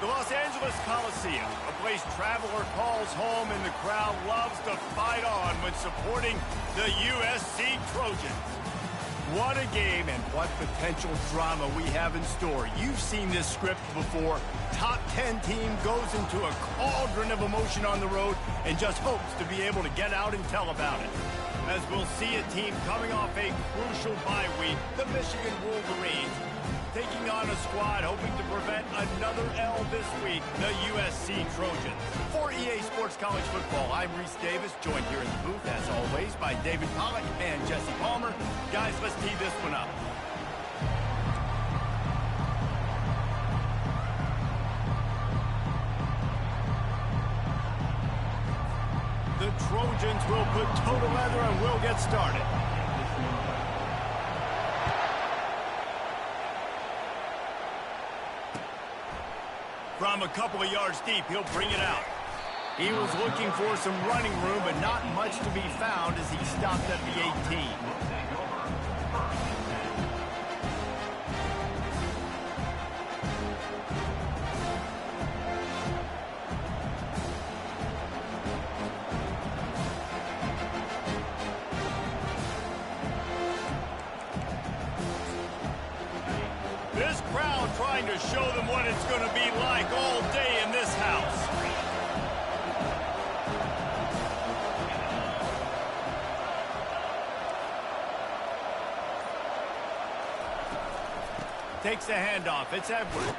The Los Angeles Coliseum, a place traveler calls home and the crowd loves to fight on when supporting the USC Trojans. What a game and what potential drama we have in store. You've seen this script before. Top 10 team goes into a cauldron of emotion on the road and just hopes to be able to get out and tell about it. As we'll see a team coming off a crucial bye week, the Michigan Wolverines, taking on a squad hoping to prevent another L this week, the USC Trojans. For EA Sports College Football, I'm Reese Davis, joined here in the booth, as always, by David Pollack and Jesse Palmer. Guys, let's tee this one up. The Trojans will put toe to leather and we'll get started. From a couple of yards deep, he'll bring it out. He was looking for some running room, but not much to be found as he stopped at the 18. This crowd trying to show them what it's going to be like all day in this house. Takes the handoff. It's Edwards.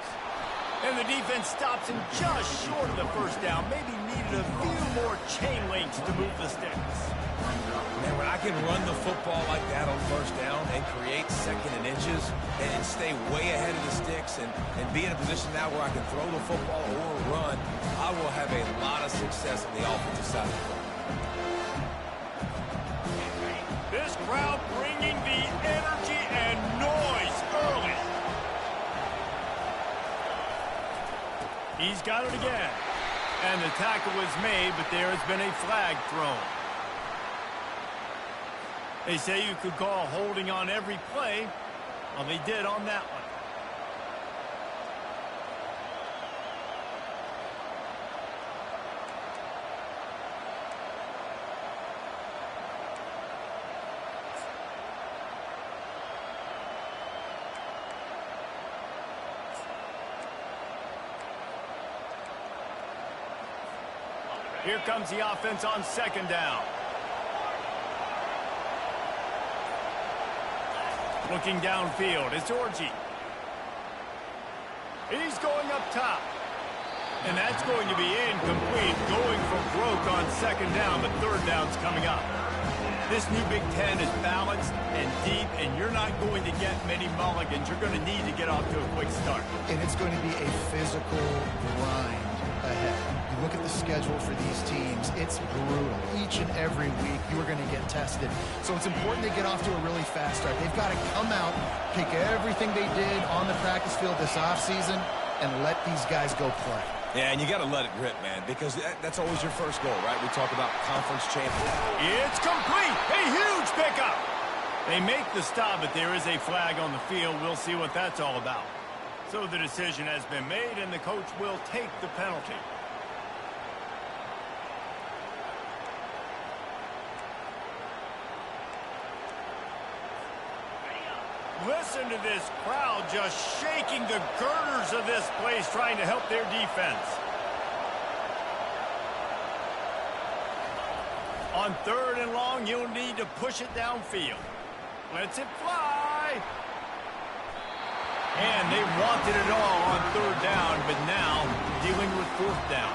And the defense stops him just short of the first down. Maybe needed a few more chain links to move the sticks. Man, when I can run the football like that on first down and create second and inches and stay way ahead of the sticks and be in a position now where I can throw the football or run, I will have a lot of success on the offensive side. This crowd bringing the energy and noise early. He's got it again. And the tackle was made, but there has been a flag thrown. They say you could call holding on every play. Well, they did on that one. Here comes the offense on second down. Looking downfield, it's Orji. He's going up top. And that's going to be incomplete, going for broke on second down, but third down's coming up. This new Big Ten is balanced and deep, and you're not going to get many mulligans. You're going to need to get off to a quick start. And it's going to be a physical grind ahead. You look at the schedule for these teams, it's brutal. Each and every week, you are going to get tested. So it's important they get off to a really fast start. They've got to come out, take everything they did on the practice field this offseason, and let these guys go play. Yeah, and you got to let it rip, man, because that's always your first goal, right? We talk about conference champion. It's complete! A huge pickup! They make the stop, but there is a flag on the field. We'll see what that's all about. So the decision has been made, and the coach will take the penalty. Listen to this crowd just shaking the girders of this place, trying to help their defense. On third and long, you'll need to push it downfield. Lets it fly. And they wanted it all on third down, but now dealing with fourth down.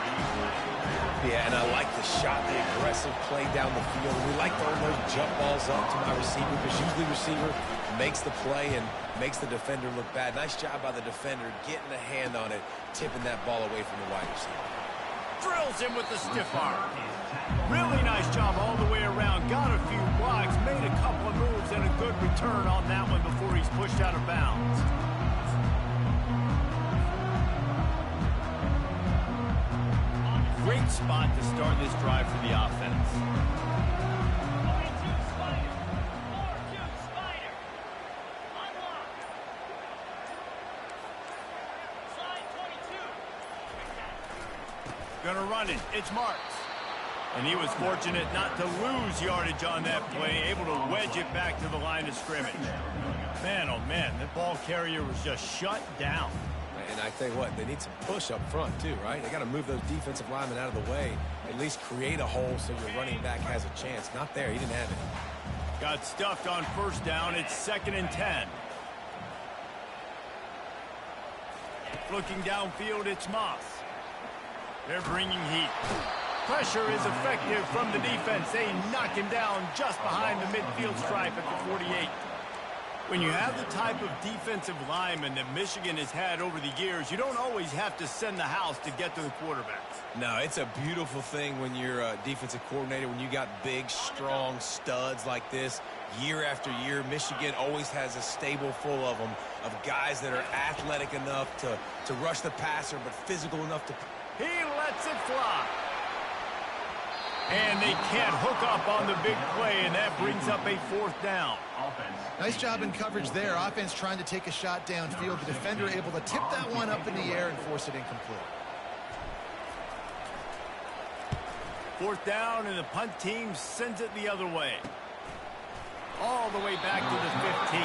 Yeah, and I like the shot, the aggressive play down the field. We like throwing those jump balls up to my receiver, because usually the receiver makes the play and makes the defender look bad. Nice job by the defender getting a hand on it, tipping that ball away from the wide receiver. Drills him with the stiff arm. Really nice job all the way around. Got a few blocks, made a couple of moves, and a good return on that one before he's pushed out of bounds. Great spot to start this drive for the offense. Gonna run it. It's Marks. And he was fortunate not to lose yardage on that play, able to wedge it back to the line of scrimmage. Man, oh man, that ball carrier was just shut down. And I tell you what, they need some push up front too, right? They got to move those defensive linemen out of the way, at least create a hole so your running back has a chance. Not there. He didn't have it. Got stuffed on first down. It's 2nd and 10. Looking downfield, it's Moss. They're bringing heat. Pressure is effective from the defense. They knock him down just behind the midfield stripe at the 48. When you have the type of defensive lineman that Michigan has had over the years, you don't always have to send the house to get to the quarterbacks. No, it's a beautiful thing when you're a defensive coordinator, when you got big, strong studs like this. Year after year, Michigan always has a stable full of them, of guys that are athletic enough to rush the passer, but physical enough to... He lets it fly. And they can't hook up on the big play, and that brings up a 4th down. Nice job in coverage there. Offense trying to take a shot downfield. The defender able to tip that one up in the air and force it incomplete. 4th down, and the punt team sends it the other way. All the way back to the 15.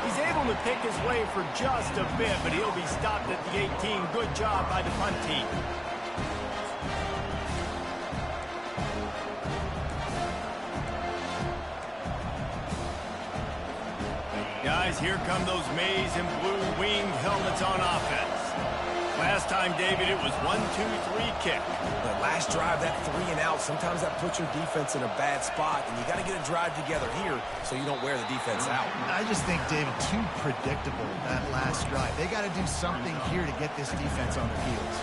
He's able to pick his way for just a bit, but he'll be stopped at the 18. Good job by the punt team. Guys, here come those maize and blue winged helmets on offense. Last time, David, it was 1-2-3 kick. The last drive, that 3 and out, sometimes that puts your defense in a bad spot, and you got to get a drive together here so you don't wear the defense out. I just think, David, too predictable, that last drive. They got to do something here to get this defense on their heels.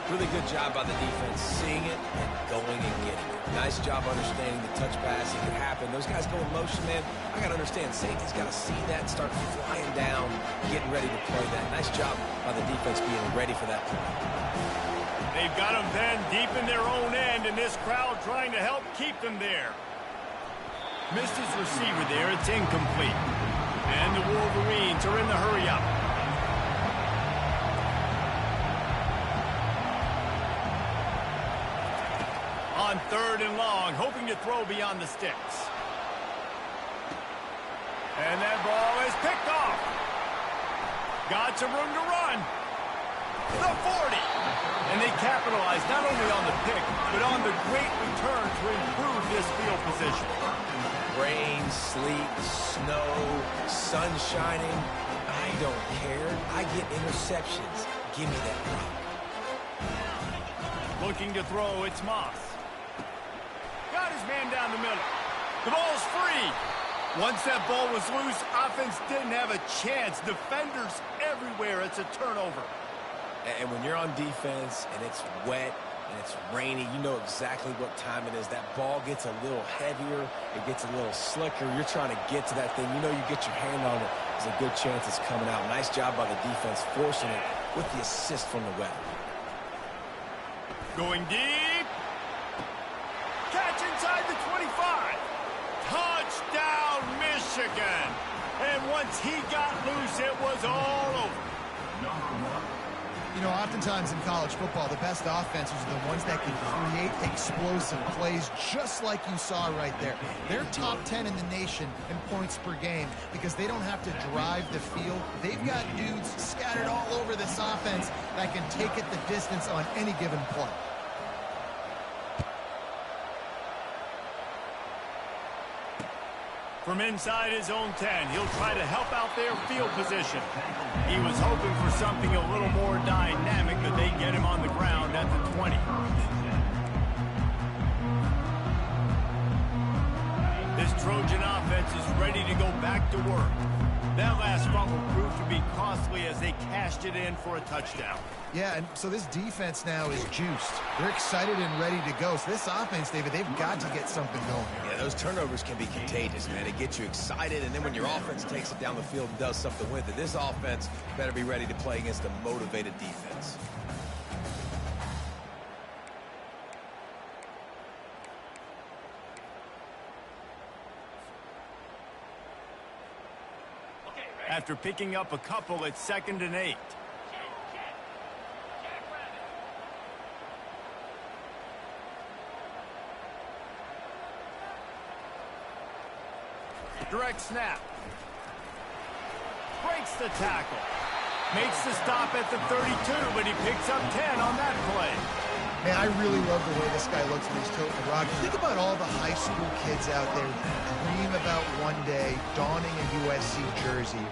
Really good job by the defense, seeing it and going and getting it. Nice job understanding the touch pass. It could happen. Those guys go in motion, man. I got to understand, safety's got to see that and start flying down, getting ready to play that. Nice job by the defense being ready for that play. They've got them then deep in their own end, and this crowd trying to help keep them there. Missed his receiver there. It's incomplete. And the Wolverines are in the hurry-up. On 3rd and long, hoping to throw beyond the sticks. And that ball is picked off. Got some room to run. The 40. And they capitalize not only on the pick, but on the great return to improve this field position. Rain, sleet, snow, sun shining. I don't care. I get interceptions. Give me that rock. Looking to throw, it's Moss. Got his man down the middle. The ball's free. Once that ball was loose, offense didn't have a chance. Defenders everywhere. It's a turnover. And when you're on defense and it's wet and it's rainy, you know exactly what time it is. That ball gets a little heavier. It gets a little slicker. You're trying to get to that thing. You know you get your hand on it. There's a good chance it's coming out. Nice job by the defense forcing it with the assist from the weather. Going deep. Catch inside the 25. Touchdown, Michigan. And once he got loose, it was all over. You know, oftentimes in college football, the best offenses are the ones that can create explosive plays, just like you saw right there. They're top 10 in the nation in points per game because they don't have to drive the field. They've got dudes scattered all over this offense that can take it the distance on any given play. From inside his own 10, he'll try to help out their field position. He was hoping for something a little more dynamic, but they get him on the ground at the 20. This Trojan offense is ready to go back to work. That last fumble proved to be costly as they cashed it in for a touchdown. Yeah, and so this defense now is juiced. They're excited and ready to go. So this offense, David, they've got to get something going here. Yeah, those turnovers can be contagious, man. It gets you excited, and then when your offense takes it down the field and does something with it, this offense better be ready to play against a motivated defense. After picking up a couple, it's 2nd and 8. Direct snap. Breaks the tackle. Makes the stop at the 32, but he picks up 10 on that play. Man, I really love the way this guy looks when he's toting the rock. Think about all the high school kids out there who dream about one day donning a USC jersey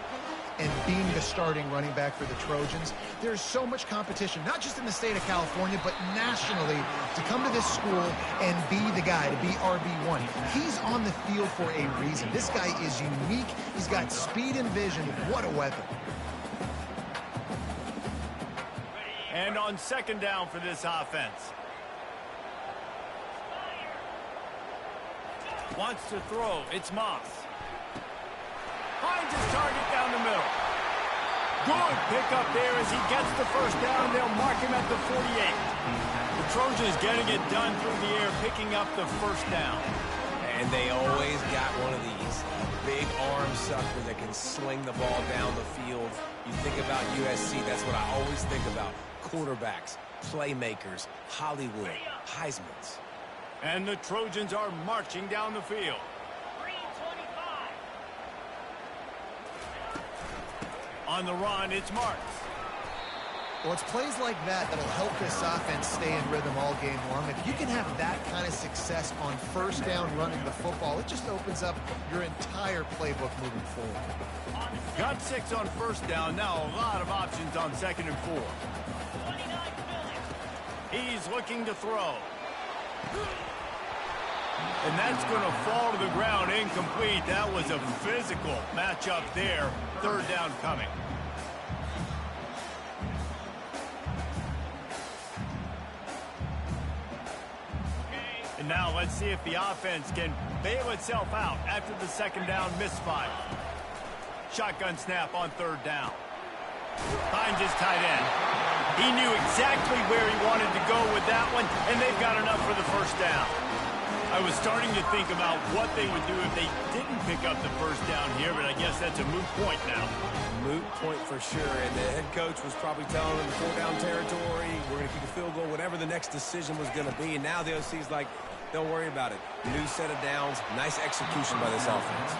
and being the starting running back for the Trojans. There's so much competition, not just in the state of California, but nationally, to come to this school and be the guy, to be RB1. He's on the field for a reason. This guy is unique. He's got speed and vision. What a weapon. And on second down for this offense. Wants to throw. It's Moss. Finds his target down the middle. Good pickup there as he gets the first down. They'll mark him at the 48. The Trojans getting it done through the air, picking up the first down. And they always got one of these. Big arm sucker that can sling the ball down the field. You think about USC, that's what I always think about. Quarterbacks, playmakers, Hollywood, Heismans. And the Trojans are marching down the field. On the run, it's Marks. Well, it's plays like that that'll help this offense stay in rhythm all game long. If you can have that kind of success on first down running the football, it just opens up your entire playbook moving forward. Got 6 on first down. Now a lot of options on second and 4. He's looking to throw. And that's going to fall to the ground incomplete. That was a physical matchup there. Third down coming. And now let's see if the offense can bail itself out after the second down misfire. Shotgun snap on third down. Finds his tight end. He knew exactly where he wanted to go with that one, and they've got enough for the first down. I was starting to think about what they would do if they didn't pick up the first down here, but I guess that's a moot point now. Moot point for sure, and the head coach was probably telling them 4-down territory, we're going to kick a field goal, whatever the next decision was going to be, and now the OC's like, don't worry about it. New set of downs, nice execution by this offense.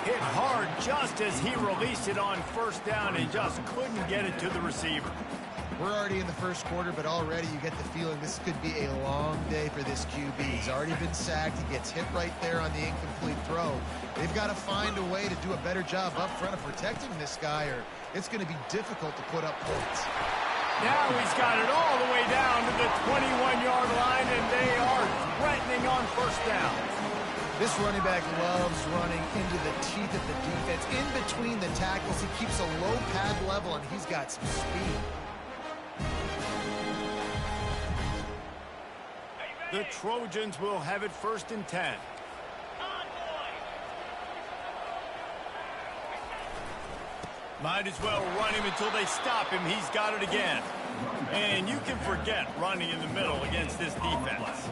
Hit hard just as he released it on first down and just couldn't get it to the receiver. We're already in the first quarter, but already you get the feeling this could be a long day for this QB. He's already been sacked. He gets hit right there on the incomplete throw. They've got to find a way to do a better job up front of protecting this guy, or it's going to be difficult to put up points. Now he's got it all the way down to the 21-yard line, and they are threatening on first down. This running back loves running into the teeth of the defense. In between the tackles, he keeps a low pad level, and he's got some speed. The Trojans will have it first and 10. Might as well run him until they stop him. He's got it again. And you can forget running in the middle against this defense.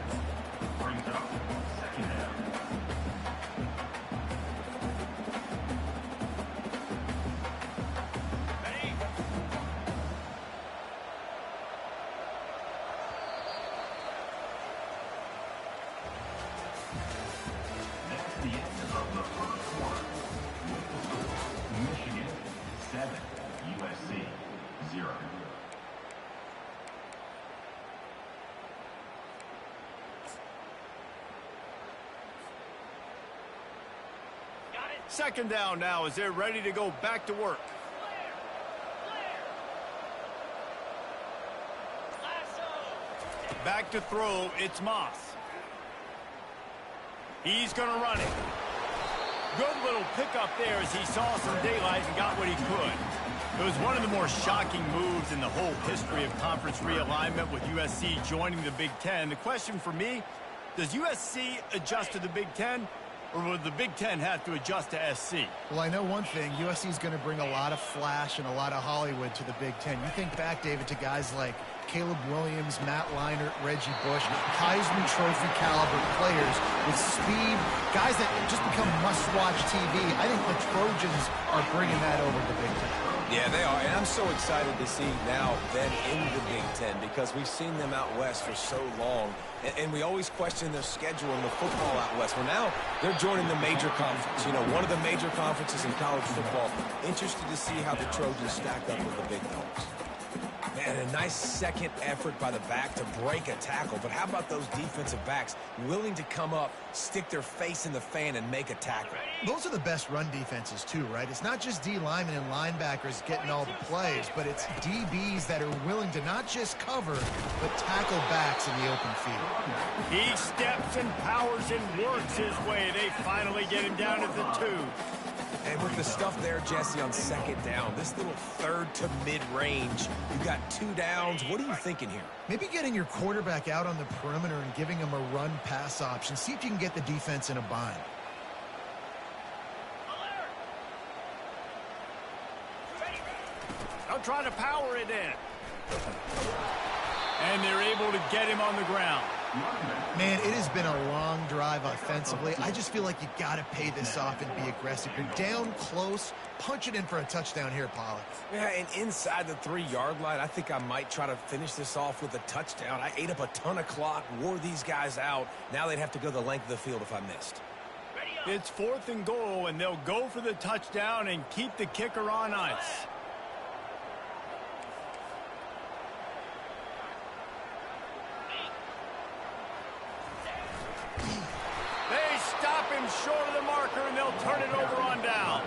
USC 0. Second down now as they're ready to go back to work. Back to throw, it's Moss. He's going to run it. Good little pickup there as he saw some daylight and got what he could. It was one of the more shocking moves in the whole history of conference realignment with USC joining the Big Ten. The question for me, does USC adjust to the Big Ten, or will the Big Ten have to adjust to SC? Well, I know one thing. USC is going to bring a lot of flash and a lot of Hollywood to the Big Ten. You think back, David, to guys like Caleb Williams, Matt Leinart, Reggie Bush, Heisman Trophy caliber players with speed, guys that just become must-watch TV. I think the Trojans are bringing that over to the Big Ten. Yeah, they are, and I'm so excited to see now them in the Big Ten because we've seen them out west for so long, and we always question their schedule in the football out west. Well, now they're joining the major conference, you know, one of the major conferences in college football. Interested to see how the Trojans stack up with the big dogs. Man, a nice second effort by the back to break a tackle, but how about those defensive backs willing to come up, stick their face in the fan, and make a tackle? Those are the best run defenses too, right? It's not just D linemen and linebackers getting all the plays, but it's DBs that are willing to not just cover, but tackle backs in the open field. He steps and powers and works his way. They finally get him down at the 2. And with the stuff there, Jesse, on second down, this little third to mid-range, you got 2 downs. What are you thinking here? Maybe getting your quarterback out on the perimeter and giving him a run-pass option. See if you can get the defense in a bind. They'll try to power it in. And they're able to get him on the ground. Man, it has been a long drive offensively. I just feel like you got to pay this off and be aggressive. You're down close. Punch it in for a touchdown here, Pollard. Yeah, and inside the 3-yard line, I think I might try to finish this off with a touchdown. I ate up a ton of clock, wore these guys out. Now they'd have to go the length of the field if I missed. It's 4th and goal, and they'll go for the touchdown and keep the kicker on ice. Short of the marker, and they'll turn it over on downs.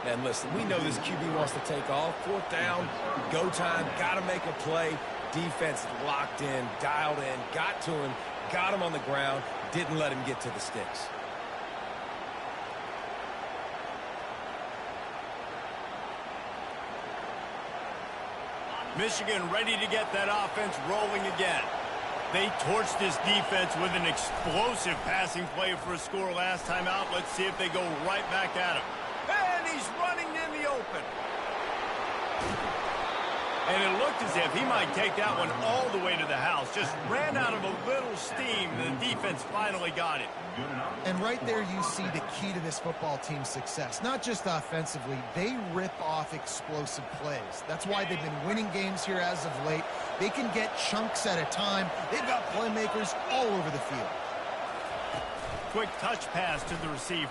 And listen, we know this QB wants to take off. 4th down, go time, got to make a play. Defense locked in, dialed in, got to him, got him on the ground, didn't let him get to the sticks. Michigan ready to get that offense rolling again. They torched this defense with an explosive passing play for a score last time out. Let's see if they go right back at him. And he's running in the open. And it looked as if he might take that one all the way to the house. Just ran out of a little steam. The defense finally got it. And right there you see the key to this football team's success. Not just offensively, they rip off explosive plays. That's why they've been winning games here as of late. They can get chunks at a time. They've got playmakers all over the field. Quick touch pass to the receiver.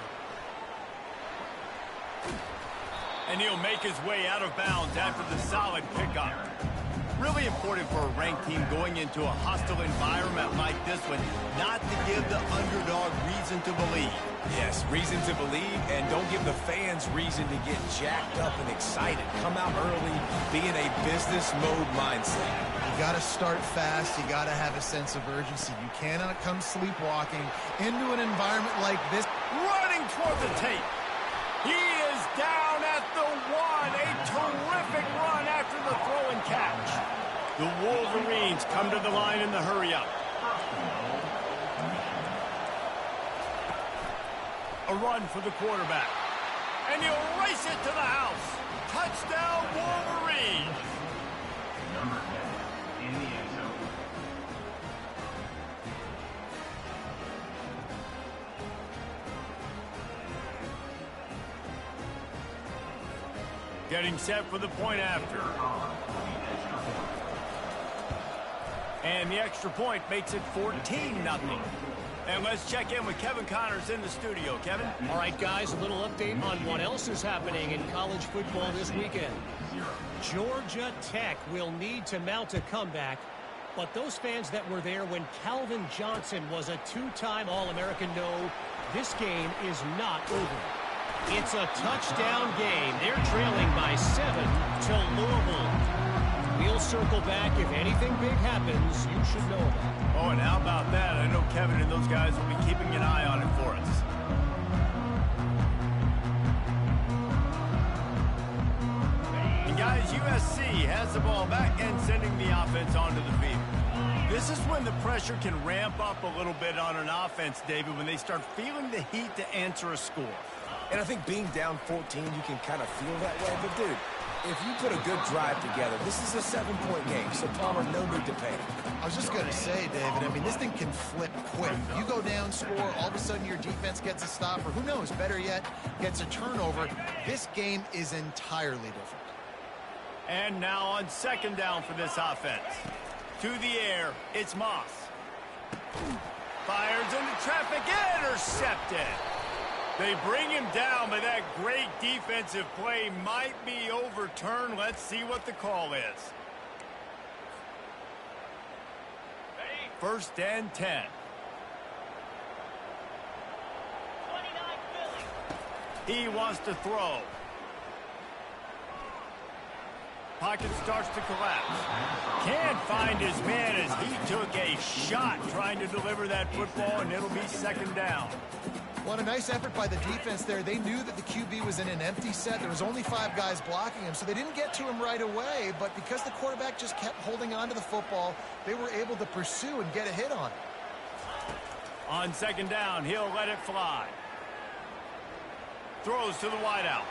And he'll make his way out of bounds after the solid pickup. Really important for a ranked team going into a hostile environment like this one, not to give the underdog reason to believe. Yes, reason to believe, and don't give the fans reason to get jacked up and excited. Come out early, be in a business mode mindset. You got to start fast. You got to have a sense of urgency. You cannot come sleepwalking into an environment like this. Running toward the tape. He is down at the 1. A terrific run after the throw and catch. The Wolverines come to the line in the hurry-up. A run for the quarterback. And he'll race it to the house. Touchdown, Wolverines. In the end zone. Getting set for the point after. And the extra point makes it 14-0. And let's check in with Kevin Connors in the studio. Kevin? All right, guys, a little update on what else is happening in college football this weekend. Georgia Tech will need to mount a comeback, but those fans that were there when Calvin Johnson was a 2-time All-American know this game is not over. It's a touchdown game. They're trailing by 7 to Louisville. We'll circle back. If anything big happens, you should know about it. Oh, and how about that? I know Kevin and those guys will be keeping an eye on it for us. And guys, USC has the ball back and sending the offense onto the field. This is when the pressure can ramp up a little bit on an offense, David, when they start feeling the heat to answer a score. And I think being down 14, you can kind of feel that way. But, dude, if you put a good drive together, this is a 7-point game, so Palmer, no need to panic. I was just going to say, David, I mean, this thing can flip quick. You go down, score, all of a sudden your defense gets a stop, or who knows, better yet, gets a turnover. This game is entirely different. And now on second down for this offense. To the air, it's Moss. Fires into traffic, intercepted. They bring him down, but that great defensive play might be overturned. Let's see what the call is. First and 10. He wants to throw. Pocket starts to collapse. Can't find his man as he took a shot trying to deliver that football, and it'll be second down. What a nice effort by the defense there. They knew that the QB was in an empty set. There was only 5 guys blocking him, so they didn't get to him right away. But because the quarterback just kept holding on to the football, they were able to pursue and get a hit on him. On second down, he'll let it fly. Throws to the wideout.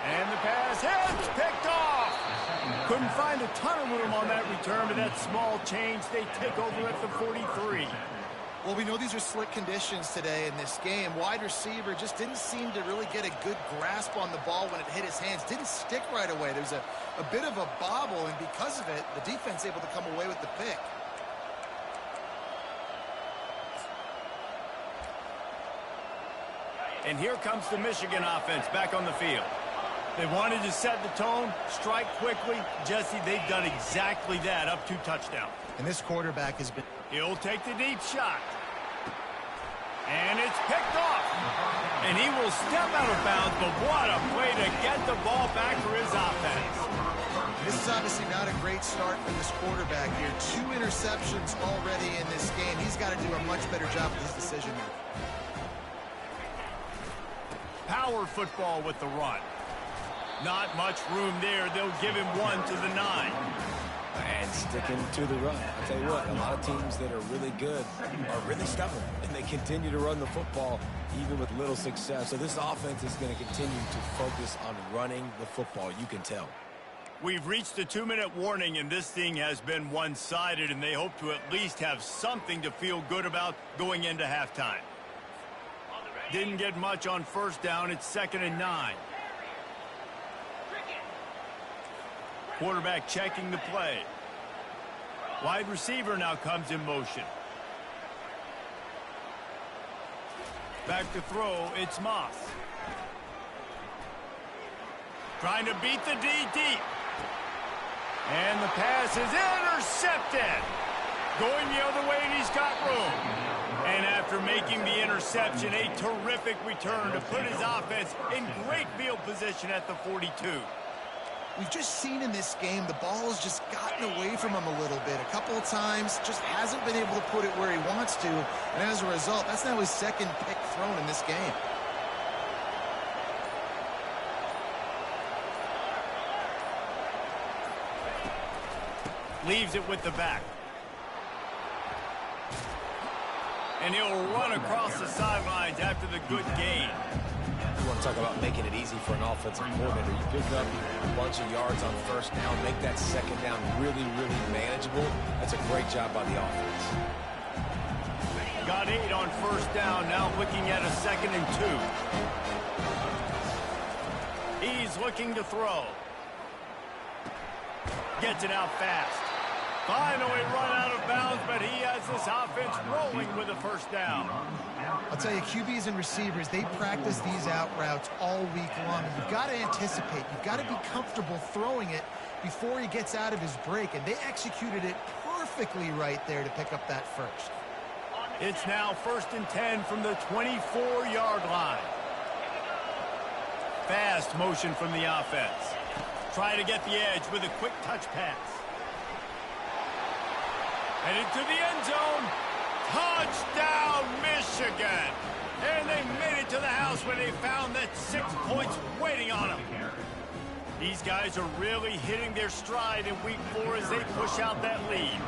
And the pass hits, picked off. Couldn't find a ton of room on that return, but that small change, they take over at the 43. Well, we know these are slick conditions today in this game. Wide receiver just didn't seem to really get a good grasp on the ball when it hit his hands. Didn't stick right away. There's a bit of a bobble, and because of it, the defense able to come away with the pick. And here comes the Michigan offense back on the field. They wanted to set the tone, strike quickly. Jesse, they've done exactly that, up 2 touchdowns. And this quarterback has been... He'll take the deep shot. And it's picked off. And he will step out of bounds, but what a play to get the ball back for his offense. This is obviously not a great start for this quarterback here. 2 interceptions already in this game. He's got to do a much better job with his decision making. Power football with the run. Not much room there. They'll give him 1 to the 9. And sticking to the run. I'll tell you what, a lot of teams that are really good are really stubborn, and they continue to run the football even with little success. So this offense is going to continue to focus on running the football. You can tell. We've reached a 2-minute warning, and this thing has been one-sided, and they hope to at least have something to feel good about going into halftime. Didn't get much on first down. It's second and 9. Quarterback checking the play. Wide receiver now comes in motion. Back to throw, it's Moss. Trying to beat the D deep. And the pass is intercepted. Going the other way, and he's got room. And after making the interception, a terrific return to put his offense in great field position at the 42. We've just seen in this game the ball has just gotten away from him a little bit. A couple of times, just hasn't been able to put it where he wants to. And as a result, that's now his 2nd pick thrown in this game. Leaves it with the back. And he'll run across the sidelines after the good gain. You want to talk about making it easy for an offensive coordinator. You pick up a bunch of yards on first down, make that second down really, really manageable. That's a great job by the offense. Got 8 on first down, now looking at a 2nd and 2. He's looking to throw. Gets it out fast. Finally run out of bounds, but he has this offense rolling with a first down. I'll tell you, QBs and receivers, they practice these out routes all week long. You've got to anticipate. You've got to be comfortable throwing it before he gets out of his break, and they executed it perfectly right there to pick up that first. It's now 1st and 10 from the 24-yard line. Fast motion from the offense. Try to get the edge with a quick touch pass. Headed to the end zone. Touchdown, Michigan. And they made it to the house when they found that 6 points waiting on them. These guys are really hitting their stride in week 4 as they push out that lead.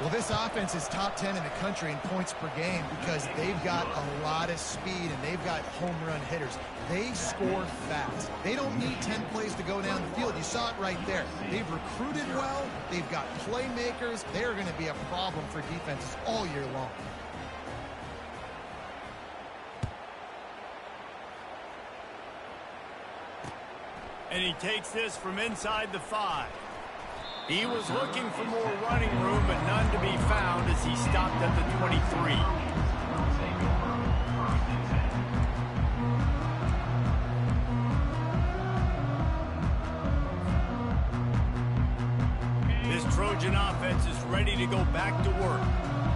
Well, this offense is top 10 in the country in points per game because they've got a lot of speed and they've got home run hitters. They score fast. They don't need 10 plays to go down the field. You saw it right there. They've recruited well. They've got playmakers. They're going to be a problem for defenses all year long. And he takes this from inside the 5. He was looking for more running room, but none to be found as he stopped at the 23. This Trojan offense is ready to go back to work.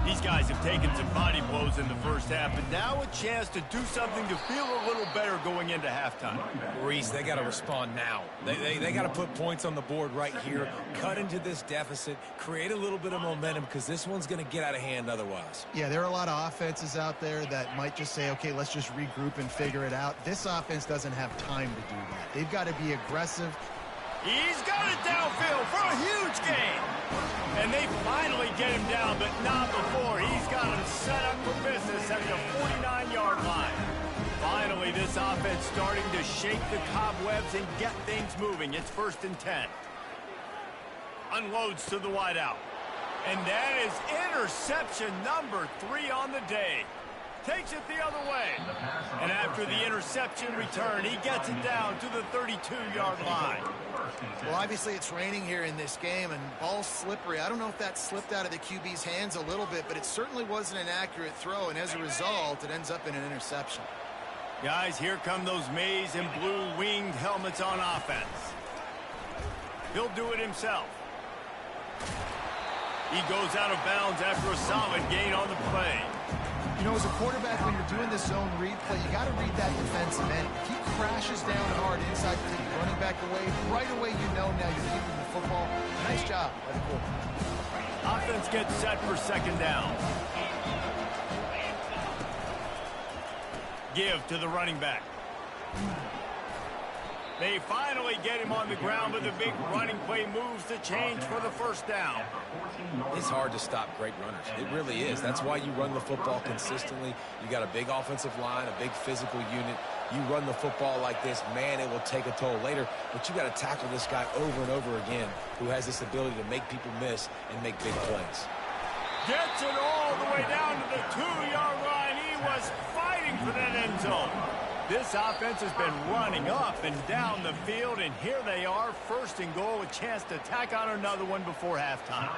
These guys have taken some body blows in the first half, but now a chance to do something to feel a little better going into halftime. Reese, they got to respond now. They got to put points on the board right here, cut into this deficit, create a little bit of momentum, because this one's going to get out of hand otherwise. Yeah, there are a lot of offenses out there that might just say, okay, let's just regroup and figure it out. This offense doesn't have time to do that. They've got to be aggressive. He's got it downfield for a huge gain. And they finally get him down, but not before. He's got him set up for business at the 49-yard line. Finally, this offense starting to shake the cobwebs and get things moving. It's 1st and 10. Unloads to the wideout. And that is interception number 3 on the day. Takes it the other way. And after the interception return, he gets it down to the 32-yard line. Well, obviously it's raining here in this game, and ball's slippery. I don't know if that slipped out of the QB's hands a little bit, but it certainly wasn't an accurate throw, and as a result, it ends up in an interception. Guys, here come those maize and blue winged helmets on offense. He'll do it himself. He goes out of bounds after a solid gain on the play. You know, as a quarterback, when you're doing this zone read play, you got to read that defensive end. If he crashes down hard inside to take the running back away, right away you know now you're keeping the football. Nice job by the quarterback. Offense gets set for 2nd down. Give to the running back. They finally get him on the ground, but the big running play moves the change for the 1st down. It's hard to stop great runners. It really is. That's why you run the football consistently. You got a big offensive line, a big physical unit. You run the football like this, man, it will take a toll later. But you got to tackle this guy over and over again who has this ability to make people miss and make big plays. Gets it all the way down to the 2-yard line. He was fighting for that end zone. This offense has been running up and down the field, and here they are, 1st and goal, a chance to tack on another one before halftime.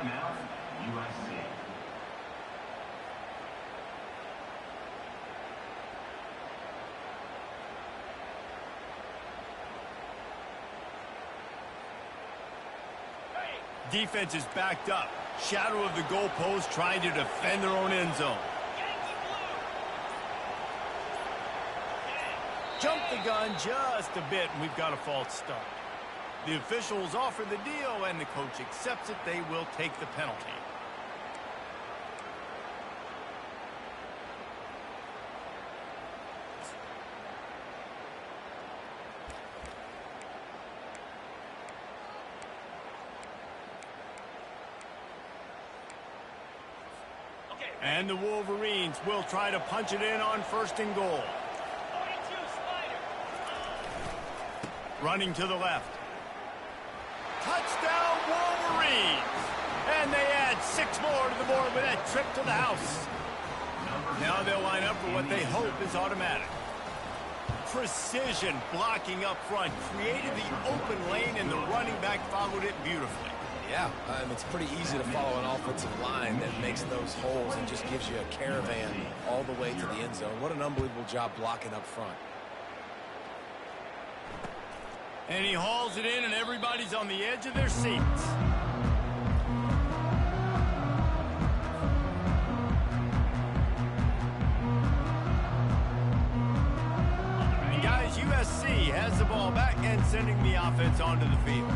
USC. Defense is backed up. Shadow of the goalpost trying to defend their own end zone. Jump the gun just a bit, and we've got a false start. The officials offer the deal, and the coach accepts it. They will take the penalty. And the Wolverines will try to punch it in on 1st and goal. Running to the left. Touchdown, Wolverines! And they add 6 more to the board with that trip to the house. Now they'll line up for what they hope is automatic. Precision blocking up front created the open lane, and the running back followed it beautifully. Yeah, it's pretty easy to follow an offensive line that makes those holes and just gives you a caravan all the way to the end zone. What an unbelievable job blocking up front. And he hauls it in, and everybody's on the edge of their seats. And guys, USC has the ball back and sending the offense onto the field.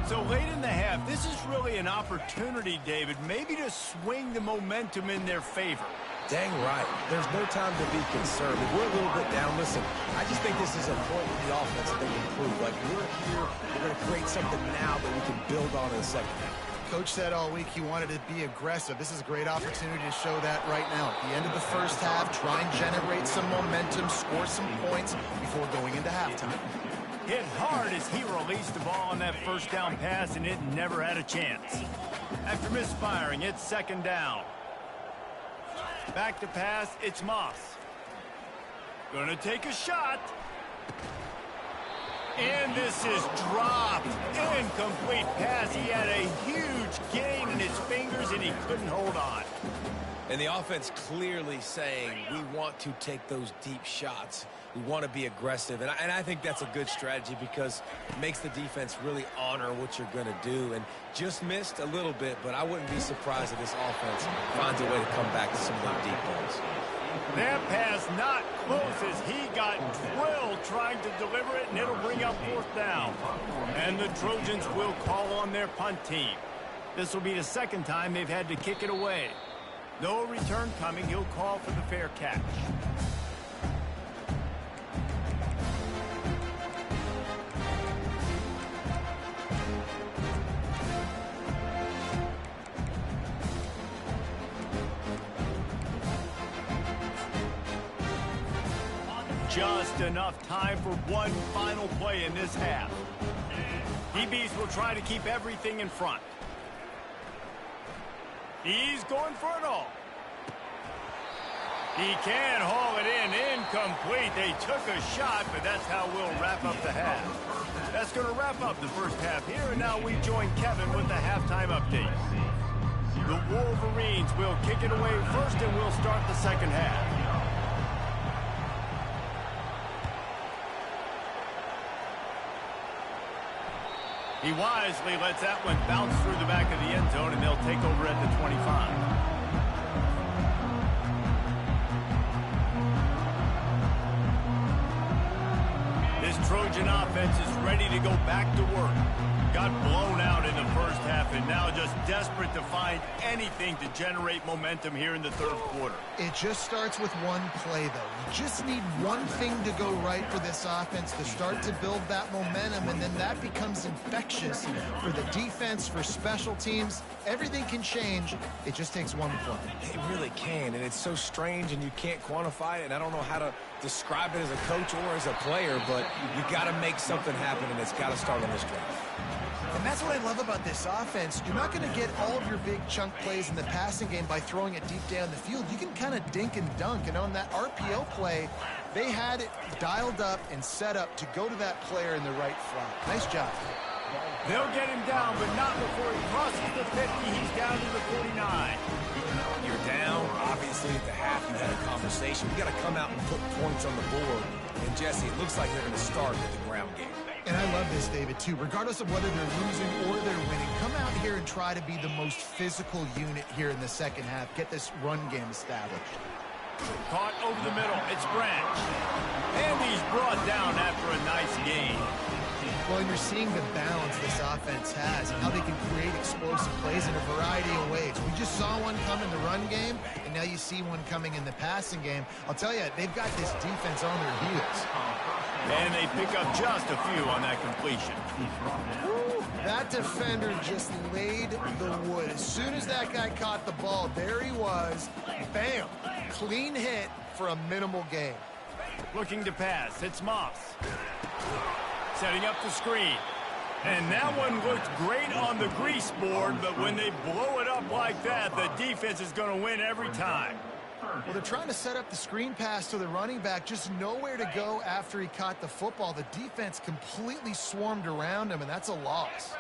So late in the half, this is really an opportunity, David, maybe to swing the momentum in their favor. Dang right. There's no time to be concerned. If we're a little bit down, listen, I just think this is a point with the offense that they can improve. Like, we're here, we're going to create something now that we can build on in the 2nd half. Coach said all week he wanted to be aggressive. This is a great opportunity to show that right now. At the end of the 1st half, try and generate some momentum, score some points before going into halftime. Hit hard as he released the ball on that 1st down pass, and it never had a chance. After misfiring, it's 2nd down. Back to pass, it's Moss. Gonna take a shot. And this is dropped. Incomplete pass. He had a huge gain in his fingers, and he couldn't hold on. And the offense clearly saying, we want to take those deep shots. We want to be aggressive. And I think that's a good strategy because it makes the defense really honor what you're going to do. And just missed a little bit, but I wouldn't be surprised if this offense finds a way to come back to some of those deep balls. That pass not close as he got drilled trying to deliver it, and it'll bring up 4th down. And the Trojans will call on their punt team. This will be the 2nd time they've had to kick it away. No return coming. He'll call for the fair catch. Just enough time for one final play in this half. DBs will try to keep everything in front. He's going for it all. He can haul it in. Incomplete. They took a shot, but that's how we'll wrap up the half. That's going to wrap up the first half here, and now we join Kevin with the halftime update. The Wolverines will kick it away first, and we'll start the second half. He wisely lets that one bounce through the back of the end zone, and they'll take over at the 25. This Trojan offense is ready to go back to work. Got blown out in the first half, and now just desperate to find anything to generate momentum here in the 3rd quarter. It just starts with one play, though. You just need one thing to go right for this offense to start to build that momentum, and then that becomes infectious for the defense, for special teams. Everything can change. It just takes one play. It really can, and it's so strange, and you can't quantify it, and I don't know how to describe it as a coach or as a player, but you got to make something happen, and it's got to start on this drive. And that's what I love about this offense. You're not going to get all of your big chunk plays in the passing game by throwing it deep down the field. You can kind of dink and dunk. And on that RPO play, they had it dialed up and set up to go to that player in the right flat. Nice job. They'll get him down, but not before he crosses the 50. He's down to the 49. You're down. Obviously, at the half, you had a conversation. You got to come out and put points on the board. And, Jesse, it looks like they're going to start with the ground game. And I love this, David, too. Regardless of whether they're losing or they're winning, come out here and try to be the most physical unit here in the second half. Get this run game established. Caught over the middle. It's Branch. And he's brought down after a nice gain. Well, and you're seeing the balance this offense has and how they can create explosive plays in a variety of ways. We just saw one come in the run game, and now you see one coming in the passing game. I'll tell you, they've got this defense on their heels. And they pick up just a few on that completion. Woo, that defender just laid the wood. As soon as that guy caught the ball, there he was. Bam! Clean hit for a minimal gain. Looking to pass. It's Moss. Setting up the screen. And that one looked great on the grease board, but when they blow it up like that, the defense is going to win every time. Well, they're trying to set up the screen pass to the running back, just nowhere to go after he caught the football. The defense completely swarmed around him, and that's a loss.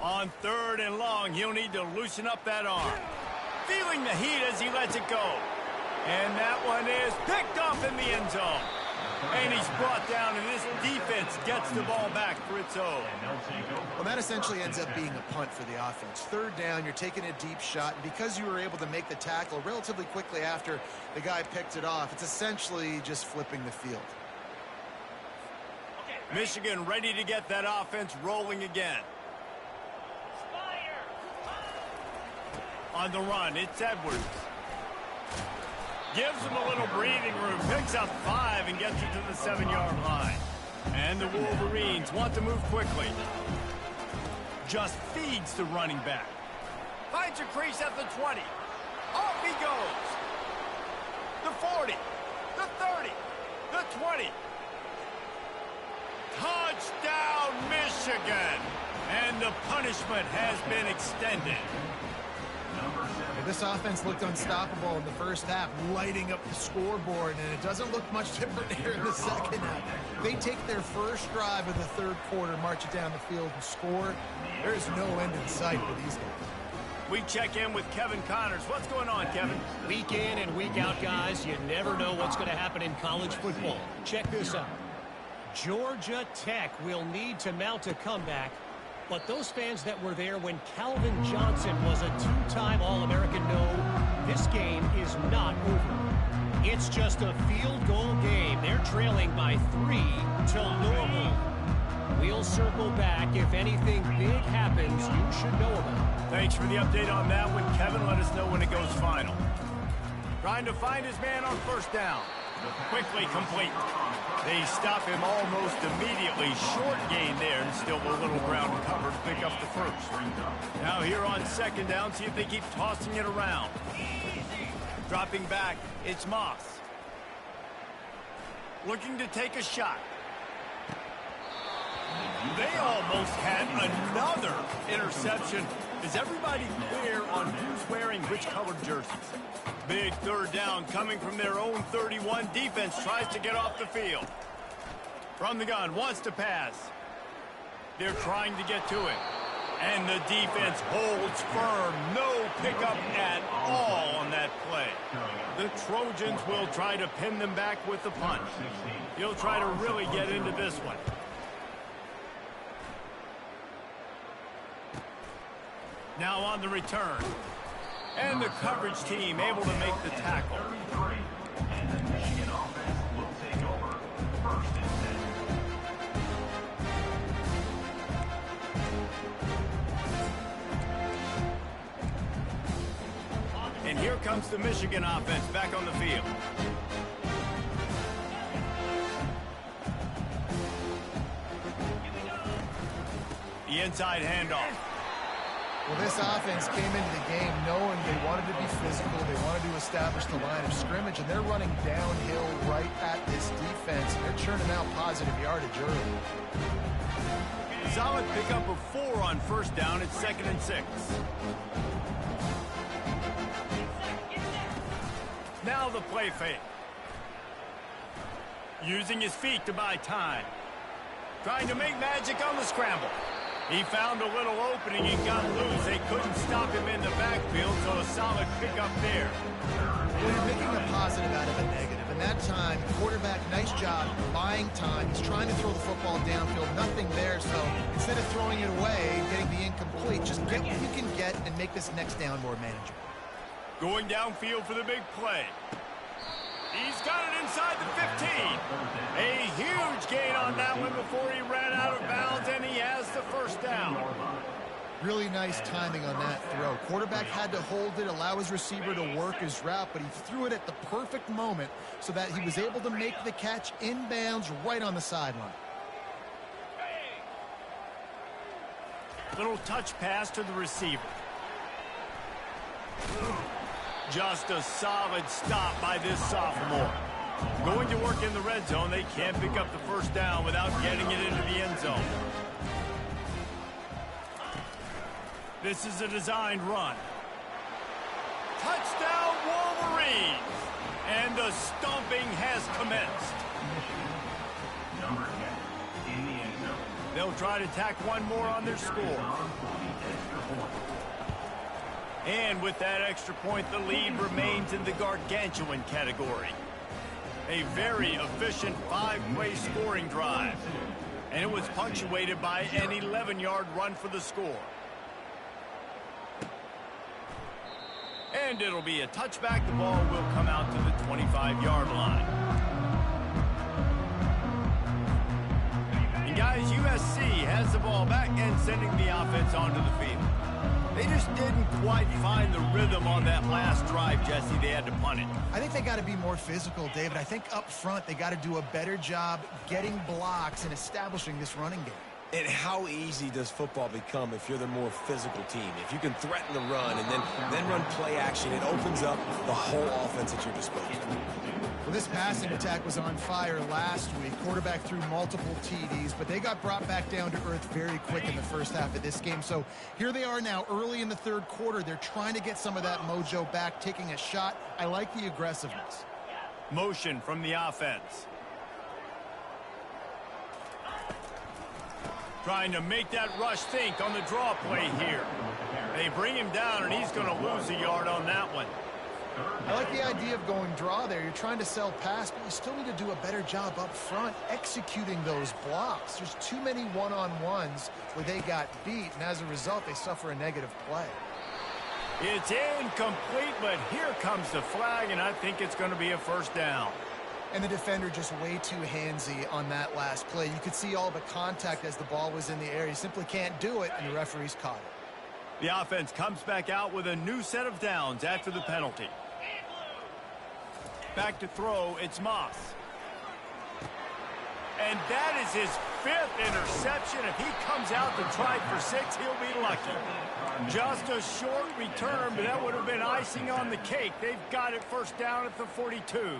On 3rd and long, he'll need to loosen up that arm. Feeling the heat as he lets it go. And that one is picked off in the end zone. And he's brought down, and this defense gets the ball back for its own. Well, that essentially ends up being a punt for the offense. 3rd down, you're taking a deep shot, and because you were able to make the tackle relatively quickly after the guy picked it off, it's essentially just flipping the field. Michigan ready to get that offense rolling again. On the run, it's Edwards. Gives him a little breathing room, picks up 5 and gets it to the 7-yard line. And the Wolverines want to move quickly. Just feeds the running back. Finds a crease at the 20. Off he goes. The 40, the 30, the 20. Touchdown, Michigan! And the punishment has been extended. Well, this offense looked unstoppable in the first half, lighting up the scoreboard, and it doesn't look much different here in the second half. They take their first drive of the third quarter, march it down the field, and score. There is no end in sight for these guys. We check in with Kevin Connors. What's going on, Kevin? Week in and week out, guys, you never know what's going to happen in college football. Check this out. Georgia Tech will need to mount a comeback, but those fans that were there when Calvin Johnson was a two-time All-American know this game is not over. It's just a field goal game. They're trailing by 3 till normal. We'll circle back. If anything big happens, you should know about it. Thanks for the update on that one, Kevin. Let us know when it goes final. Trying to find his man on first down. Quickly complete. They stop him almost immediately. Short gain there, and still a little ground covered to pick up the first. Now here on second down, see if they keep tossing it around. Dropping back, it's Moss. Looking to take a shot. They almost had another interception. Is everybody clear on who's wearing which colored jerseys? Big third down coming from their own 31. Defense tries to get off the field. From the gun, wants to pass. They're trying to get to it. And the defense holds firm. No pickup at all on that play. The Trojans will try to pin them back with the punch. He'll try to really get into this one. Now on the return. And the coverage team able to make the tackle. And the Michigan offense will take over. First and 10. And here comes the Michigan offense back on the field. The inside handoff. Well, this offense came into the game knowing they wanted to be physical, they wanted to establish the line of scrimmage, and they're running downhill right at this defense. They're churning out positive yardage early. Solid pickup of 4 on first down. It's 2nd and 6. Now the play fake. Using his feet to buy time. Trying to make magic on the scramble. He found a little opening and got loose. They couldn't stop him in the backfield, so a solid pickup there. Well, you're making a positive out of a negative. And that time, quarterback, nice job, buying time. He's trying to throw the football downfield. Nothing there, so instead of throwing it away, getting the incomplete, just get what you can get and make this next down more manageable. Going downfield for the big play. He's got it inside the 15. A huge gain on that one before he ran out of bounds, and he has the first down. Really nice timing on that throw. Quarterback had to hold it, allow his receiver to work his route, but he threw it at the perfect moment so that he was able to make the catch inbounds right on the sideline. Little touch pass to the receiver. Just a solid stop by this sophomore. Going to work in the red zone. They can't pick up the first down without getting it into the end zone. This is a designed run. Touchdown Wolverines! And the stomping has commenced. Number 10 in the end zone. They'll try to tack one more on their score. And with that extra point, the lead remains in the gargantuan category. A very efficient 5-play scoring drive. And it was punctuated by an 11-yard run for the score. And it'll be a touchback. The ball will come out to the 25-yard line. And guys, USC has the ball back and sending the offense onto the field. They just didn't quite find the rhythm on that last drive, Jesse. They had to punt it. I think they got to be more physical, David. I think up front they got to do a better job getting blocks and establishing this running game. And how easy does football become if you're the more physical team? If you can threaten the run and then run play action, it opens up the whole offense at your disposal. This passing attack was on fire last week. Quarterback threw multiple TDs, but they got brought back down to earth very quick in the first half of this game. So here they are now early in the third quarter. They're trying to get some of that mojo back, taking a shot. I like the aggressiveness. Motion from the offense. Trying to make that rush think on the draw play here. They bring him down, and he's going to lose a yard on that one. I like the idea of going draw there. You're trying to sell pass, but you still need to do a better job up front executing those blocks. There's too many one-on-ones where they got beat, and as a result, they suffer a negative play. It's incomplete, but here comes the flag, and I think it's going to be a first down. And the defender just way too handsy on that last play. You could see all the contact as the ball was in the air. He simply can't do it, and the referee's caught it. The offense comes back out with a new set of downs after the penalty. Back to throw, it's Moss. And that is his 5th interception. If he comes out to try for 6, he'll be lucky. Just a short return, but that would have been icing on the cake. They've got it first down at the 42.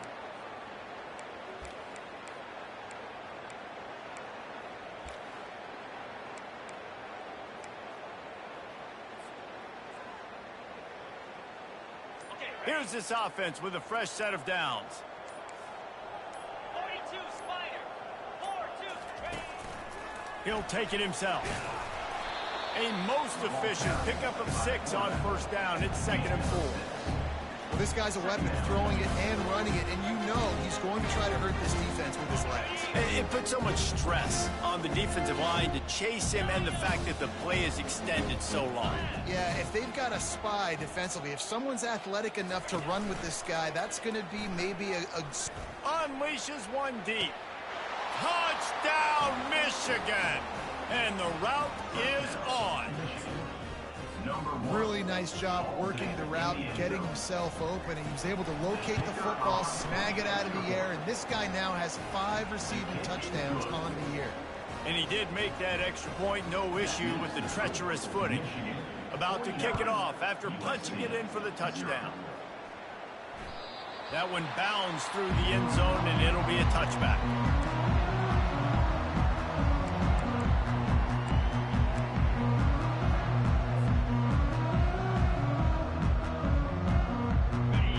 Here's this offense with a fresh set of downs. 42 Spider. 4-2 ready. He'll take it himself. A most efficient pickup of 6 on first down. It's 2nd and 4. Well, this guy's a weapon, throwing it and running it, and you know he's going to try to hurt this defense with his legs. It puts so much stress on the defensive line to chase him, and the fact that the play is extended so long. Yeah, if they've got a spy defensively, if someone's athletic enough to run with this guy, that's going to be maybe a... Unleashes one deep. Touchdown, Michigan! And the route is on. Really nice job working the route, getting himself open, and he was able to locate the football, snag it out of the air, and this guy now has 5 receiving touchdowns on the year. And he did make that extra point, no issue with the treacherous footing. About to kick it off after punching it in for the touchdown. That one bounds through the end zone, and it'll be a touchback.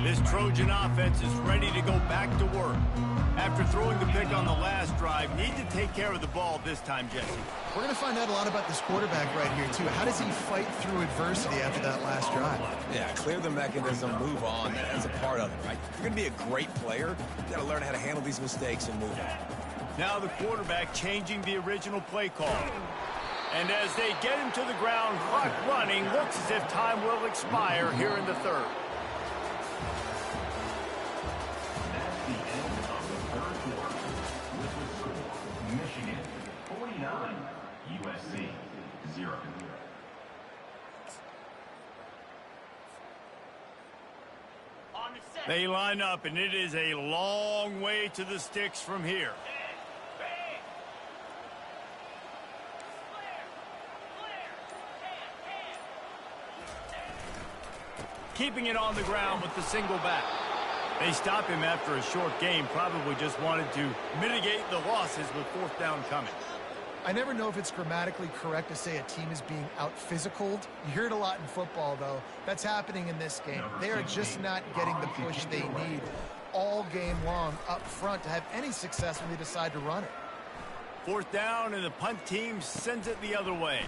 This Trojan offense is ready to go back to work. After throwing the pick on the last drive, need to take care of the ball this time, Jesse. We're going to find out a lot about this quarterback right here, too. How does he fight through adversity after that last drive? Yeah, clear the mechanism, move on. That's a part of it, right? If you're going to be a great player, you got to learn how to handle these mistakes and move on. Now the quarterback changing the original play call. And as they get him to the ground, clock running, looks as if time will expire here in the third. That's the end of the third quarter. With the score, Michigan 49, USC 0. On the set. They line up, and it is a long way to the sticks from here. Ready. Keeping it on the ground with the single back. They stop him after a short game, probably just wanted to mitigate the losses with 4th down coming. I never know if it's grammatically correct to say a team is being out-physicaled. You hear it a lot in football, though. That's happening in this game. They are just not getting the push they need all game long up front to have any success when they decide to run it. 4th down, and the punt team sends it the other way.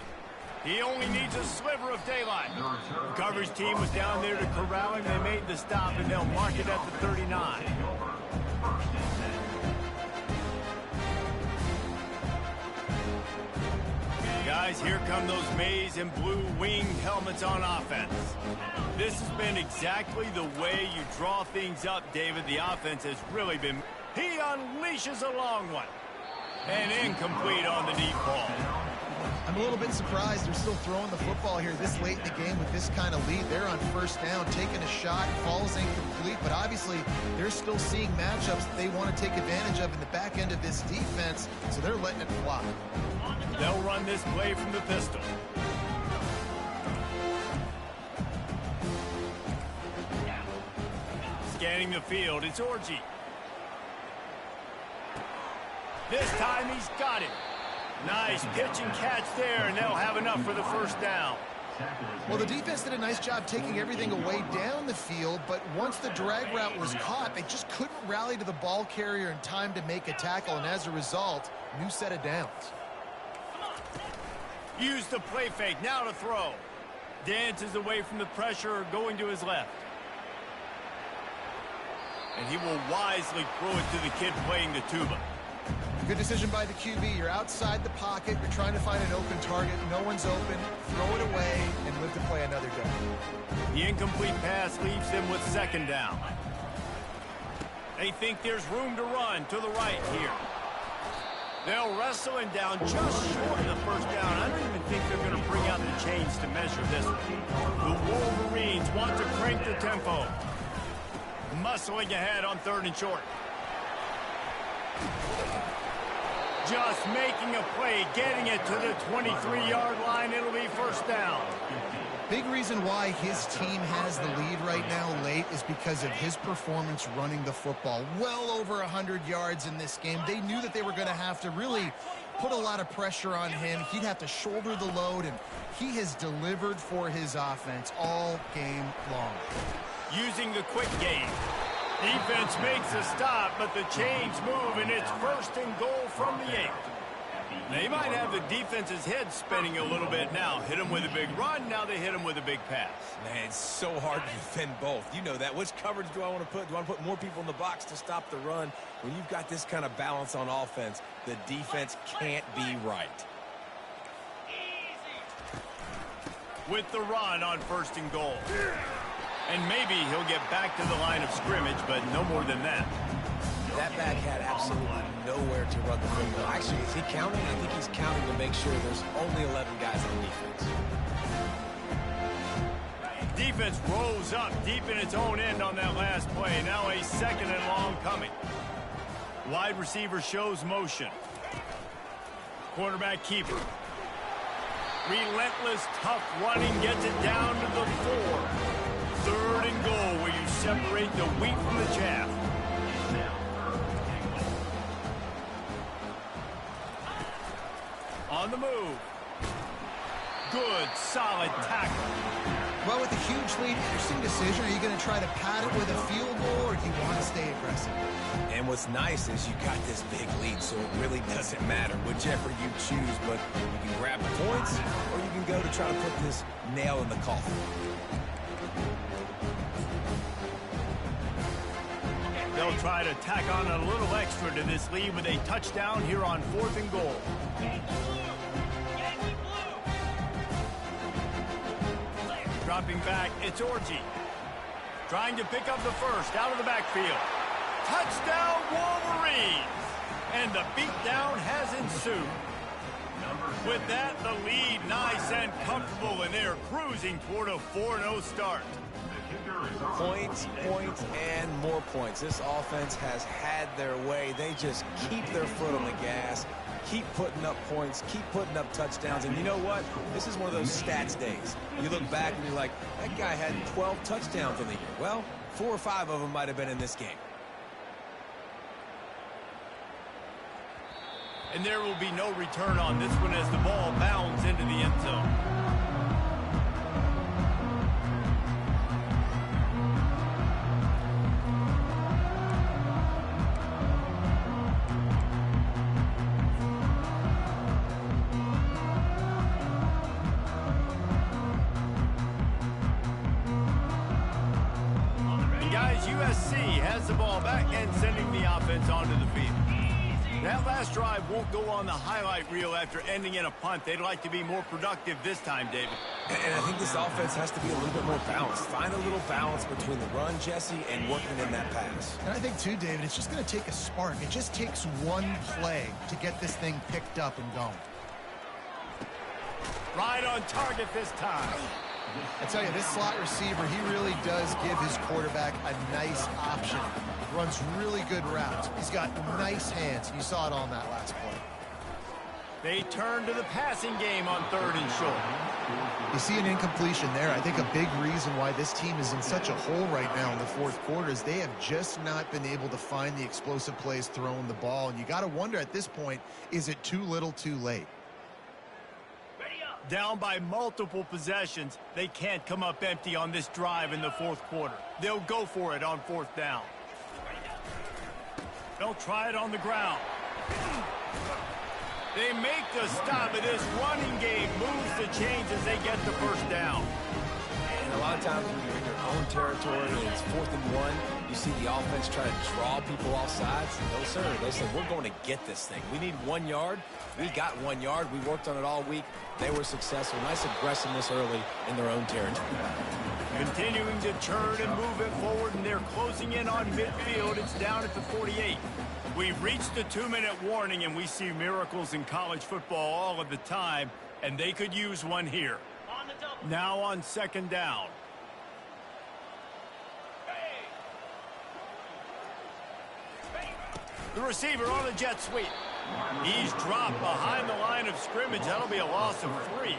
He only needs a sliver of daylight. The coverage team was down there to corral him. They made the stop, and they'll mark it at the 39. Guys, here come those maize and blue winged helmets on offense. This has been exactly the way you draw things up, David. The offense has really been... He unleashes a long one. And incomplete on the deep ball. I'm a little bit surprised they're still throwing the football here this late in the game with this kind of lead. They're on 1st down, taking a shot, falls incomplete, but obviously they're still seeing matchups that they want to take advantage of in the back end of this defense, so they're letting it fly. They'll run this play from the pistol. Scanning the field, it's Orji. This time he's got it. Nice pitch and catch there, and they'll have enough for the first down. Well, the defense did a nice job taking everything away down the field, but once the drag route was caught, they just couldn't rally to the ball carrier in time to make a tackle, and as a result, new set of downs. Use the play fake, now to throw. Dances away from the pressure, going to his left. And he will wisely throw it to the kid playing the tuba. Good decision by the QB. You're outside the pocket. You're trying to find an open target. No one's open. Throw it away and live to play another day. The incomplete pass leaves them with second down. They think there's room to run to the right here. They'll wrestle him down just short of the first down. I don't even think they're going to bring out the chains to measure this one. The Wolverines want to crank the tempo. Muscling ahead on 3rd and short. Just making a play, getting it to the 23-yard line. It'll be first down. Big reason why his team has the lead right now late is because of his performance running the football. Well over 100 yards in this game. They knew that they were going to have to really put a lot of pressure on him. He'd have to shoulder the load, and he has delivered for his offense all game long. Using the quick game. Defense makes a stop, but the chains move, and it's 1st and goal from the 8. They might have the defense's head spinning a little bit now. Hit him with a big run, now they hit him with a big pass. Man, it's so hard to defend both. You know that. Which coverage do I want to put? Do I want to put more people in the box to stop the run? When you've got this kind of balance on offense, the defense can't be right. With the run on 1st and goal. And maybe he'll get back to the line of scrimmage, but no more than that. That back had absolutely nowhere to run the football. Actually, is he counting? I think he's counting to make sure there's only 11 guys on defense. Defense rose up deep in its own end on that last play. Now a 2nd and long coming. Wide receiver shows motion. Quarterback keeper. Relentless, tough running gets it down to the 4. 3rd and goal, where you separate the wheat from the chaff. On the move. Good, solid tackle. Well, with a huge lead, interesting decision. Are you going to try to pad it with a field goal, or do you want to stay aggressive? And what's nice is you got this big lead, so it really doesn't matter whichever you choose, but you can grab the points, or you can go to try to put this nail in the coffin. They'll try to tack on a little extra to this lead with a touchdown here on 4th and goal. Dropping back, it's Orji. Trying to pick up the first out of the backfield. Touchdown Wolverines! And the beatdown has ensued. With that, the lead nice and comfortable, and they're cruising toward a 4-0 start. Points, points, and more points. This offense has had their way. They just keep their foot on the gas, keep putting up points, keep putting up touchdowns. And you know what? This is one of those stats days. You look back and you're like, that guy had 12 touchdowns in the year. Well, 4 or 5 of them might have been in this game. And there will be no return on this one as the ball bounds into the end zone. And guys, USC has the ball back and sending the offense onto the field. That last drive won't go on the highlight reel after ending in a punt. They'd like to be more productive this time, David. And I think this offense has to be a little bit more balanced. Find a little balance between the run, Jesse, and working in that pass. And I think, too, David, it's just going to take a spark. It just takes one play to get this thing picked up and going. Right on target this time. I tell you, this slot receiver, he really does give his quarterback a nice option. Runs really good routes. He's got nice hands. You saw it on that last play. They turn to the passing game on 3rd and short. You see an incompletion there. I think a big reason why this team is in such a hole right now in the fourth quarter is they have just not been able to find the explosive plays throwing the ball. And you got to wonder at this point, is it too little too late? Down by multiple possessions, they can't come up empty on this drive in the fourth quarter. They'll go for it on fourth down. They'll try it on the ground. They make the stop, but this running game moves the chains as they get the first down. And a lot of times when you're in your own territory and it's 4th and 1, you see the offense try to draw people off sides. No, sir. They said, we're going to get this thing. We need 1 yard. We got 1 yard. We worked on it all week. They were successful. Nice aggressiveness early in their own territory. Continuing to turn and move it forward, and they're closing in on midfield. It's down at the 48. We've reached the 2-minute warning, and we see miracles in college football all of the time, and they could use one here. Now on second down. The receiver on the jet sweep. He's dropped behind the line of scrimmage. That'll be a loss of 3.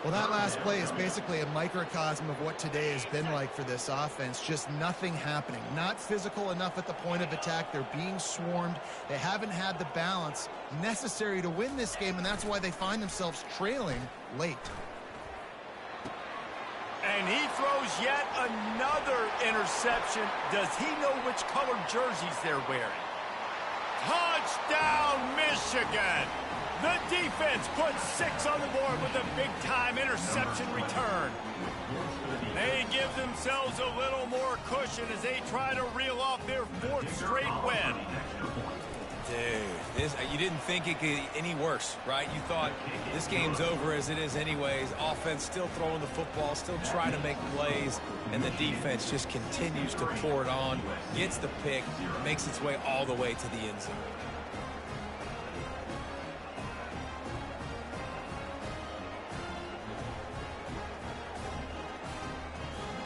Well, that last play is basically a microcosm of what today has been like for this offense. Just nothing happening. Not physical enough at the point of attack. They're being swarmed. They haven't had the balance necessary to win this game, and that's why they find themselves trailing late. And he throws yet another interception. Does he know which colored jerseys they're wearing? Touchdown, Michigan! The defense puts 6 on the board with a big-time interception return. They give themselves a little more cushion as they try to reel off their 4th straight win. Dude, you didn't think it could get any worse, right? You thought this game's over as it is anyways. Offense still throwing the football, still trying to make plays, and the defense just continues to pour it on, gets the pick, makes its way all the way to the end zone.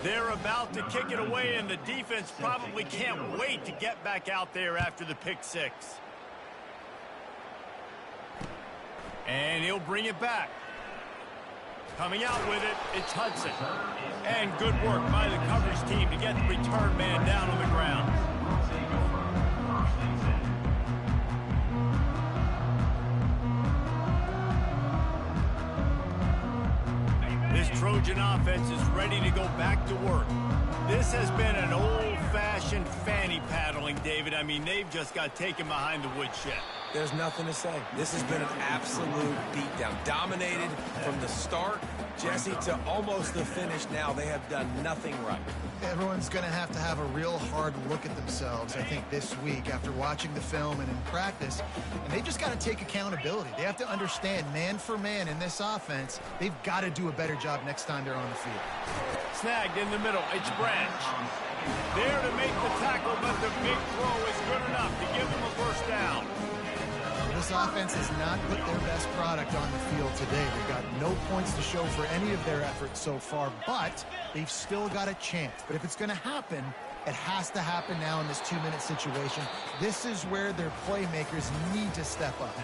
They're about to kick it away, and the defense probably can't wait to get back out there after the pick 6. And he'll bring it back. Coming out with it, it's Hudson. And good work by the coverage team to get the return man down on the ground. This Trojan offense is ready to go back to work. This has been an old-fashioned fanny paddling, David. I mean, they've just got taken behind the woodshed. There's nothing to say. This has been an absolute beatdown. Dominated from the start, Jesse, to almost the finish now. They have done nothing right. Everyone's going to have a real hard look at themselves, I think, this week after watching the film and in practice. And they just got to take accountability. They have to understand, man for man in this offense, they've got to do a better job next time they're on the field. Snagged in the middle. It's Branch. There to make the tackle, but the big throw is good enough to give them a first down. This offense has not put their best product on the field today. They've got no points to show for any of their efforts so far, but they've still got a chance. But if it's going to happen, it has to happen now in this 2-minute situation. This is where their playmakers need to step up.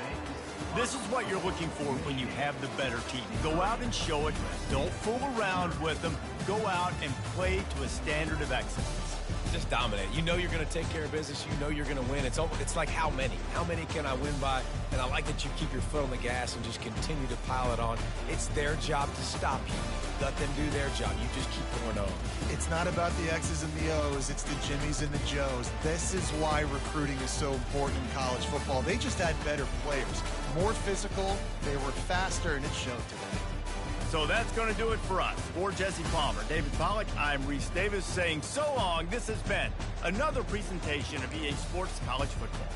This is what you're looking for when you have the better team. Go out and show it. Don't fool around with them. Go out and play to a standard of excellence. Just dominate. You know you're going to take care of business. You know you're going to win. It's like how many? How many can I win by? And I like that you keep your foot on the gas and just continue to pile it on. It's their job to stop you. Let them do their job. You just keep going on. It's not about the X's and the O's. It's the Jimmies and the Joes. This is why recruiting is so important in college football. They just had better players. More physical. They were faster, and it showed today. So that's going to do it for us. For Jesse Palmer, David Pollack, I'm Reese Davis saying so long. This has been another presentation of EA Sports College Football.